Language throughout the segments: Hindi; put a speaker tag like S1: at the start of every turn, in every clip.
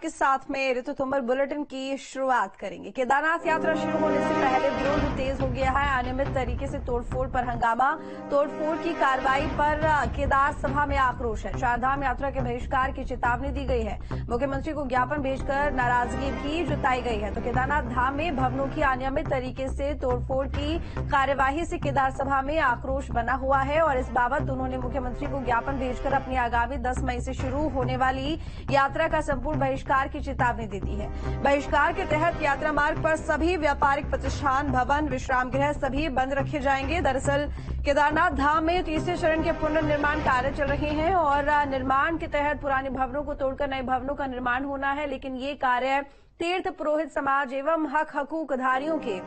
S1: के साथ में ऋतु तोमर बुलेटिन की शुरुआत करेंगे। केदारनाथ यात्रा शुरू होने से पहले विरोध तेज हो गया है। अनियमित तरीके से तोड़फोड़ पर हंगामा, तोड़फोड़ की कार्रवाई पर केदार सभा में आक्रोश है। चारधाम यात्रा के बहिष्कार की चेतावनी दी गई है। मुख्यमंत्री को ज्ञापन भेजकर नाराजगी भी जताई गई है। तो केदारनाथ धाम में भवनों की अनियमित तरीके से तोड़फोड़ की कार्यवाही से केदार सभा में आक्रोश बना हुआ है और इस बाबत उन्होंने मुख्यमंत्री को ज्ञापन भेजकर अपनी आगामी 10 मई से शुरू होने वाली यात्रा का संपूर्ण बहिष्कार की चेतावनी दे दी है। बहिष्कार के तहत यात्रा मार्ग पर सभी व्यापारिक प्रतिष्ठान, भवन, विश्राम गृह सभी बंद रखे जाएंगे। दरअसल केदारनाथ धाम में तीसरे चरण के पुनर्निर्माण कार्य चल रहे हैं और निर्माण के तहत पुराने भवनों को तोड़कर नए भवनों का निर्माण होना है, लेकिन ये कार्य तीर्थ पुरोहित समाज एवं हक हकूकधारियों के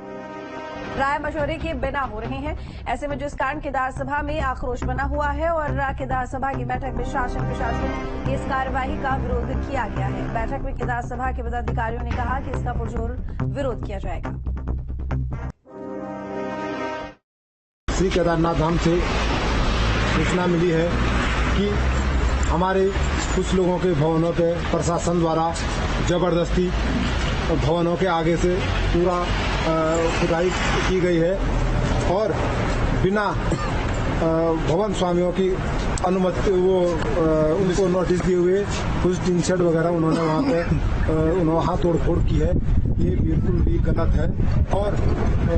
S1: राय मशवरे के बिना हो रहे हैं। ऐसे में जिस कारण केदार सभा में आक्रोश बना हुआ है और केदार सभा की बैठक में शासन प्रशासन की इस कार्यवाही का विरोध किया गया है। बैठक में केदार सभा के पदाधिकारियों ने कहा कि इसका पुरजोर विरोध किया जाएगा।
S2: श्री केदारनाथ धाम से सूचना मिली है कि हमारे कुछ लोगों के भवनों पे प्रशासन द्वारा जबरदस्ती भवनों के आगे से पूरा खुदाई की गई है और बिना भवन स्वामियों की अनुमति उनको नोटिस दिए हुए कुछ टीन शेड वगैरह उन्होंने वहाँ तोड़फोड़ की है। ये बिल्कुल भी गलत है और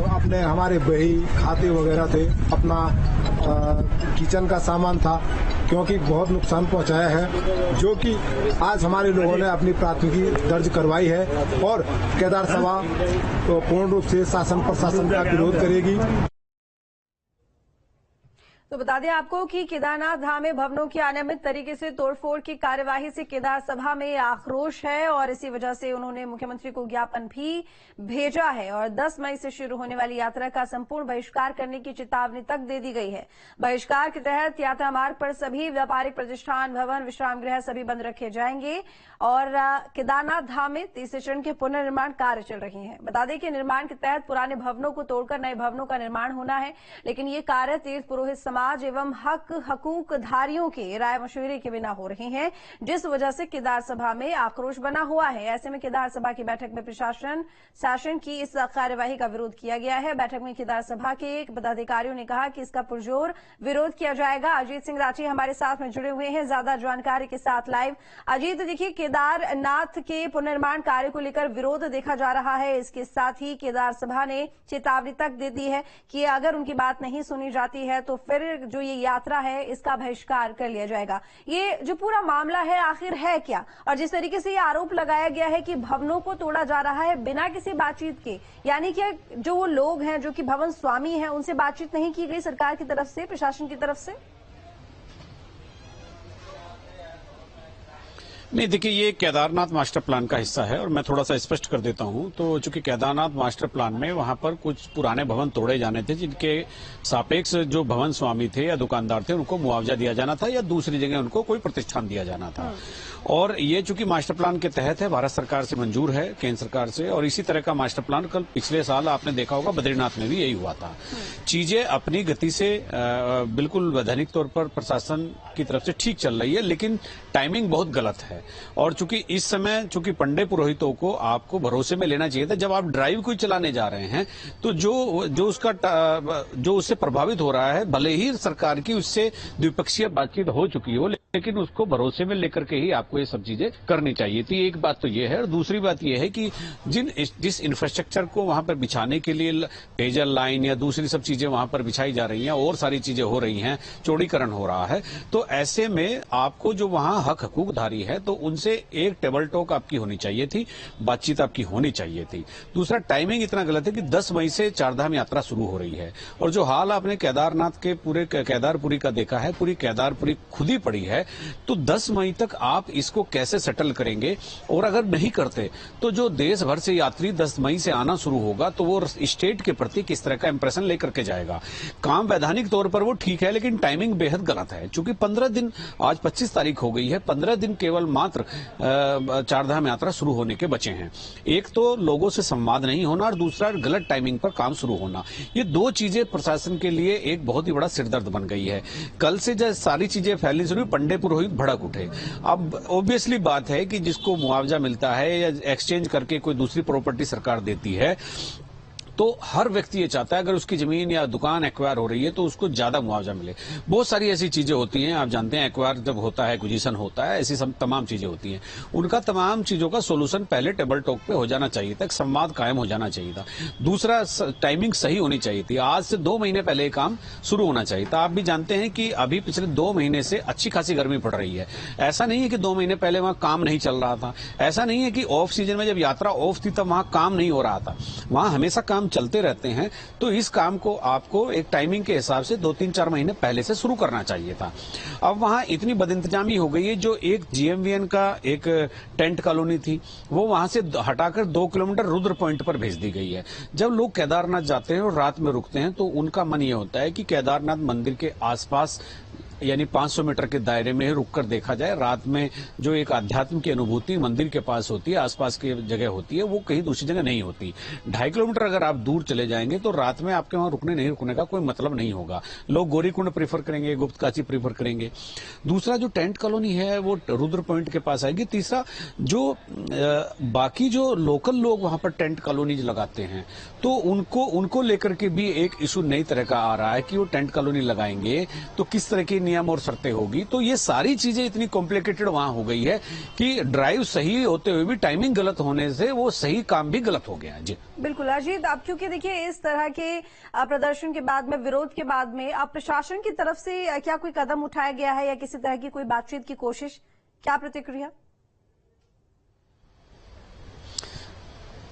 S2: अपने हमारे बही खाते वगैरह थे, अपना किचन का सामान था, क्योंकि बहुत नुकसान पहुंचाया है, जो कि आज हमारे लोगों ने अपनी प्राथमिकी दर्ज करवाई है और केदार सभा पूर्ण रूप से शासन प्रशासन का विरोध करेगी।
S1: तो बता दें आपको कि केदारनाथ धाम में भवनों की अनियमित तरीके से तोड़फोड़ की कार्यवाही से केदार सभा में आक्रोश है और इसी वजह से उन्होंने मुख्यमंत्री को ज्ञापन भी भेजा है और 10 मई से शुरू होने वाली यात्रा का संपूर्ण बहिष्कार करने की चेतावनी तक दे दी गई है। बहिष्कार के तहत यात्रा मार्ग पर सभी व्यापारिक प्रतिष्ठान, भवन, विश्राम गृह सभी बंद रखे जाएंगे और केदारनाथ धाम में तीसरे चरण के पुनर्निर्माण कार्य चल रहे हैं। बता दें कि निर्माण के तहत पुराने भवनों को तोड़कर नए भवनों का निर्माण होना है, लेकिन ये कार्य तीर्थ पुरोहित समाज एवं हक हकूकधारियों के राय मशवरे के बिना हो रहे हैं, जिस वजह से केदार सभा में आक्रोश बना हुआ है। ऐसे में केदार सभा की बैठक में प्रशासन शासन की इस कार्यवाही का विरोध किया गया है। बैठक में केदार सभा के पदाधिकारियों ने कहा कि इसका पुरजोर विरोध किया जाएगा। अजीत सिंह राठी हमारे साथ में जुड़े हुए हैं ज्यादा जानकारी के साथ लाइव। अजीत, देखिए केदारनाथ के पुनर्निर्माण कार्य को लेकर विरोध देखा जा रहा है। इसके साथ ही केदार सभा ने चेतावनी तक दे दी है कि अगर उनकी बात नहीं सुनी जाती है तो फिर जो ये यात्रा है इसका बहिष्कार कर लिया जाएगा। ये जो पूरा मामला है आखिर है क्या? और जिस तरीके से ये आरोप लगाया गया है कि भवनों को तोड़ा जा रहा है बिना किसी बातचीत के, यानी कि जो वो लोग हैं जो कि भवन स्वामी हैं उनसे बातचीत नहीं की गई सरकार की तरफ से, प्रशासन की तरफ से?
S3: नहीं, देखिए ये केदारनाथ मास्टर प्लान का हिस्सा है और मैं थोड़ा सा स्पष्ट कर देता हूं। तो चूंकि केदारनाथ मास्टर प्लान में वहां पर कुछ पुराने भवन तोड़े जाने थे, जिनके सापेक्ष जो भवन स्वामी थे या दुकानदार थे उनको मुआवजा दिया जाना था या दूसरी जगह उनको कोई प्रतिष्ठान दिया जाना था। और ये चूंकि मास्टर प्लान के तहत है, भारत सरकार से मंजूर है, केंद्र सरकार से, और इसी तरह का मास्टर प्लान कल पिछले साल आपने देखा होगा बद्रीनाथ में भी यही हुआ था। चीजें अपनी गति से बिल्कुल वैधानिक तौर पर प्रशासन की तरफ से ठीक चल रही है, लेकिन टाइमिंग बहुत गलत है। और चूंकि इस समय चूंकि पंडे पुरोहितों को आपको भरोसे में लेना चाहिए था। जब आप ड्राइव कोई चलाने जा रहे हैं तो जो उससे प्रभावित हो रहा है, भले ही सरकार की उससे द्विपक्षीय बातचीत हो चुकी हो, लेकिन उसको भरोसे में लेकर के ही आपको ये सब चीजें करनी चाहिए थी। एक बात तो ये है और दूसरी बात ये है कि जिस इंफ्रास्ट्रक्चर को वहां पर बिछाने के लिए पेयजल लाइन या दूसरी सब चीजें वहां पर बिछाई जा रही हैं और सारी चीजें हो रही हैं, चौड़ीकरण हो रहा है, तो ऐसे में आपको जो वहां हक हकूकधारी है तो उनसे एक टेबल टॉक आपकी होनी चाहिए थी, बातचीत आपकी होनी चाहिए थी। दूसरा, टाइमिंग इतना गलत है कि 10 मई से चारधाम यात्रा शुरू हो रही है और जो हाल आपने केदारनाथ के पूरे केदारपुरी का देखा है, पूरी केदारपुरी खुदी पड़ी है, तो 10 मई तक आप इसको कैसे सेटल करेंगे? और अगर नहीं करते तो जो देश भर से यात्री 10 मई से आना शुरू होगा तो वो स्टेट के प्रति किस तरह का इंप्रेशन लेकर के जाएगा? काम वैधानिक तौर पर वो ठीक है, लेकिन टाइमिंग बेहद गलत है। चूंकि 15 दिन, आज 25 तारीख हो गई है, 15 दिन केवल मात्र चारधाम यात्रा शुरू होने के बचे हैं। एक तो लोगों से संवाद नहीं होना और दूसरा गलत टाइमिंग पर काम शुरू होना। ये दो चीजें प्रशासन के लिए एक बहुत ही बड़ा सिरदर्द बन गई है। कल से जब सारी चीजें फैलनी शुरू, पंडित पंडे पुरोहित भड़क उठे। अब ऑब्वियसली बात है कि जिसको मुआवजा मिलता है या एक्सचेंज करके कोई दूसरी प्रॉपर्टी सरकार देती है, तो हर व्यक्ति ये चाहता है अगर उसकी जमीन या दुकान एक्वायर हो रही है तो उसको ज्यादा मुआवजा मिले। बहुत सारी ऐसी चीजें होती हैं, आप जानते हैं एक्वायर जब होता है, एक्विजिशन होता है, ऐसी सब तमाम चीजें होती हैं। उनका तमाम चीजों का सोल्यूशन पहले टेबल टॉक पे हो जाना चाहिए था, एक संवाद कायम हो जाना चाहिए था। दूसरा, टाइमिंग सही होनी चाहिए थी। आज से 2 महीने पहले काम शुरू होना चाहिए था। आप भी जानते हैं कि अभी पिछले 2 महीने से अच्छी खासी गर्मी पड़ रही है। ऐसा नहीं है कि 2 महीने पहले वहां काम नहीं चल रहा था, ऐसा नहीं है कि ऑफ सीजन में जब यात्रा ऑफ थी तब वहां काम नहीं हो रहा था, वहां हमेशा काम चलते रहते हैं। तो इस काम को आपको एक टाइमिंग के हिसाब से 2-3-4 महीने पहले से शुरू करना चाहिए था। अब वहां इतनी बदइंतजामी हो गई है, जो एक GMVN का एक टेंट कॉलोनी थी वो वहां से हटाकर 2 किलोमीटर रुद्र पॉइंट पर भेज दी गई है। जब लोग केदारनाथ जाते हैं और रात में रुकते हैं तो उनका मन ये होता है कि केदारनाथ मंदिर के आसपास यानी 500 मीटर के दायरे में रुककर देखा जाए। रात में जो एक आध्यात्म की अनुभूति मंदिर के पास होती है, आसपास की जगह होती है, वो कहीं दूसरी जगह नहीं होती। 2.5 किलोमीटर अगर आप दूर चले जाएंगे तो रात में आपके वहां रुकने का कोई मतलब नहीं होगा। लोग गौरीकुंड प्रीफर करेंगे, गुप्तकाशी प्रीफर करेंगे। दूसरा, जो टेंट कॉलोनी है वो रुद्र पॉइंट के पास आएगी। तीसरा, जो बाकी जो लोकल लोग वहां पर टेंट कॉलोनी लगाते हैं तो उनको लेकर के भी एक इशू नई तरह का आ रहा है कि वो टेंट कॉलोनी लगाएंगे तो किस तरह की नियम और शर्तें होगी। तो ये सारी चीजें इतनी कॉम्प्लिकेटेड वहां हो गई है कि ड्राइव सही होते हुए भी टाइमिंग गलत होने से वो सही काम भी गलत हो गया। जी
S1: बिल्कुल अजीत, आप क्योंकि देखिए इस तरह के प्रदर्शन के बाद में, विरोध के बाद में अब प्रशासन की तरफ से क्या कोई कदम उठाया गया है या किसी तरह की कोई बातचीत की कोशिश, क्या प्रतिक्रिया?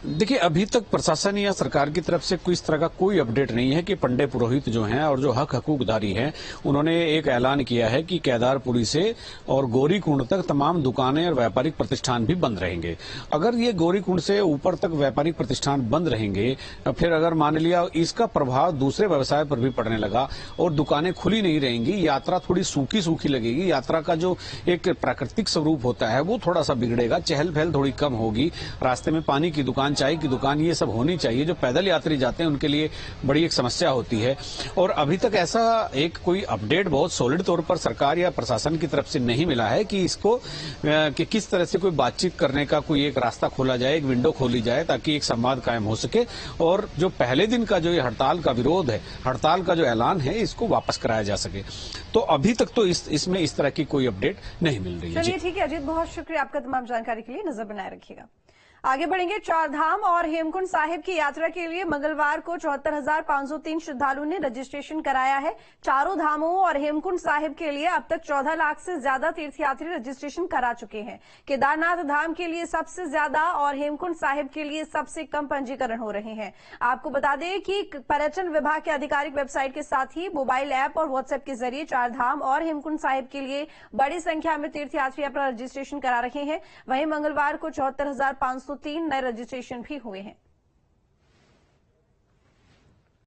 S3: देखिए, अभी तक प्रशासन या सरकार की तरफ से कोई इस तरह का कोई अपडेट नहीं है कि पंडे पुरोहित जो हैं और जो हकूकदारी हैं उन्होंने एक ऐलान किया है कि केदारपुरी से और गौरीकुंड तक तमाम दुकानें और व्यापारिक प्रतिष्ठान भी बंद रहेंगे। अगर ये गौरीकुंड से ऊपर तक व्यापारिक प्रतिष्ठान बंद रहेंगे, फिर अगर मान लिया इसका प्रभाव दूसरे व्यवसाय पर भी पड़ने लगा और दुकानें खुली नहीं रहेंगी, यात्रा थोड़ी सूखी सूखी लगेगी, यात्रा का जो एक प्राकृतिक स्वरूप होता है वो थोड़ा सा बिगड़ेगा, चहल पहल थोड़ी कम होगी, रास्ते में पानी की दुकान, चाय की दुकान, ये सब होनी चाहिए। जो पैदल यात्री जाते हैं उनके लिए बड़ी एक समस्या होती है। और अभी तक ऐसा एक कोई अपडेट बहुत सॉलिड तौर पर सरकार या प्रशासन की तरफ से नहीं मिला है कि इसको कि किस तरह से कोई बातचीत करने का कोई एक रास्ता खोला जाए, एक विंडो खोली जाए ताकि एक संवाद कायम हो सके और जो पहले दिन का जो ये हड़ताल का विरोध है, हड़ताल का जो ऐलान है, इसको वापस कराया जा सके। तो अभी तक तो इसमें इस तरह की कोई अपडेट नहीं मिल रही है।
S1: चलिए ठीक है अजीत, बहुत शुक्रिया आपका तमाम जानकारी के लिए। नजर बनाए रखिएगा। आगे बढ़ेंगे। 4 धाम और हेमकुंड साहिब की यात्रा के लिए मंगलवार को 74,503 श्रद्धालुओं ने रजिस्ट्रेशन कराया है। चारों धामों और हेमकुंड साहिब के लिए अब तक 14 लाख से ज्यादा तीर्थयात्री रजिस्ट्रेशन करा चुके हैं। केदारनाथ धाम के लिए सबसे ज्यादा और हेमकुंड साहिब के लिए सबसे कम पंजीकरण हो रहे हैं। आपको बता दें कि पर्यटन विभाग के आधिकारिक वेबसाइट के साथ ही मोबाइल ऐप और व्हाट्सएप के जरिए 4 धाम और हेमकुंड साहिब के लिए बड़ी संख्या में तीर्थयात्री अपना रजिस्ट्रेशन करा रहे हैं। वहीं मंगलवार को 74,503 नए रजिस्ट्रेशन भी हुए हैं।